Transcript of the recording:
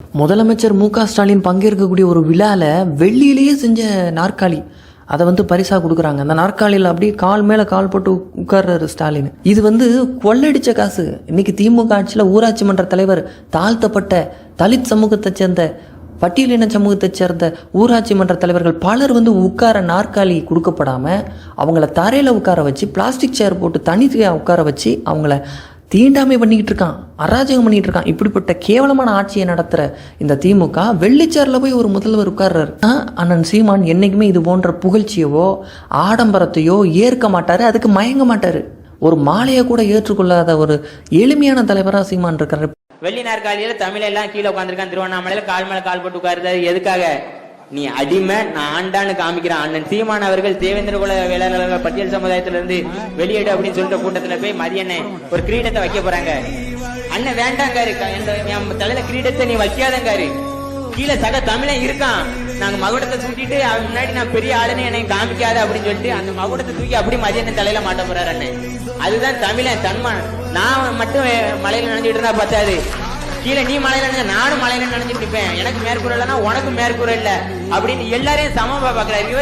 முதலமைச்சர் மு.க.ஸ்டாலின் பங்கேற்கக்கூடிய ஒரு விழாவில் வெள்ளியிலேயே செஞ்ச நாற்காலி அதை பரிசாக கொடுக்குறாங்க. அந்த நாற்காலியில் அப்படியே கால் மேலே கால் போட்டு உட்கார்றாரு ஸ்டாலின். இது கொள்ளடிச்ச காசு. இன்னைக்கு திமுக ஆட்சியில் ஊராட்சி மன்ற தலைவர், தாழ்த்தப்பட்ட தலித் சமூகத்தைச் சேர்ந்த, பட்டியலின சமூகத்தைச் சேர்ந்த ஊராட்சி மன்ற தலைவர்கள் பலர் உட்கார நாற்காலி கொடுக்கப்படாமல் அவங்கள தரையில் உட்கார வச்சு, பிளாஸ்டிக் சேர் போட்டு தனியாக உட்கார வச்சு அவங்கள தீண்டாமை பண்ணிக்கிட்டு இருக்கான், அராஜகம் பண்ணிக்கிட்டு இருக்கான். இப்படிப்பட்ட கேவலமான ஆட்சியை நடத்துகிற இந்த திமுக வெள்ளிச்சேரில் போய் ஒரு முதல்வர் உட்கார்றாரு. அண்ணன் சீமான் என்றைக்குமே இது போன்ற புகழ்ச்சியவோ ஆடம்பரத்தையோ ஏற்க மாட்டார், அதுக்கு மயங்க மாட்டார். ஒரு மாலையை கூட ஏற்றுக்கொள்ளாத ஒரு எளிமையான தலைவராக சீமான் இருக்காரு. வெள்ளி நாற்காலியில தமிழெல்லாம் கீழே உட்காந்துருக்கான், திருவண்ணாமலையில கால் மேல கால் போட்டு உட்காருதாரு. எதுக்காக? நீ அடிமை, நான் ஆண்டான்னு காமிக்கிறான். அண்ணன் சீமான் அவர்கள் தேவேந்திர குல வேளாளர்கள் பட்டியல் சமுதாயத்திலிருந்து வெளியேடு அப்படின்னு சொல்லிட்டு கூட்டத்துல போய் மதியண்ணே ஒரு கிரீடத்தை வைக்க போறாங்க. அண்ணன் வேண்டாங்காரு, தலையில கிரீடத்தை நீ வைக்காதங்காரு. கீழே சக தமிழன் இருக்கான், நாங்க மகுடத்தை சூட்டிட்டு அவன் முன்னாடி நான் பெரிய ஆளுன்னு என்னை காமிக்காத அப்படின்னு சொல்லிட்டு அந்த மகுடத்தை தூக்கி அப்படி மதியண்ணன் தலையில மாட்ட போறாரு அண்ணன். அதுதான் தமிழன் தன்மான். நான் மட்டும் மலையில நினைஞ்சிட்டு இருந்தா பார்த்தாது, கீழே நீ மலையில நினைஞ்ச நானும் மலையில நினைஞ்சிட்டு இருப்பேன். எனக்கு மேற்கூரை இல்லைன்னா உனக்கும் மேற்கூரை இல்லை அப்படின்னு எல்லாரையும் சமமா பாக்குறாரு.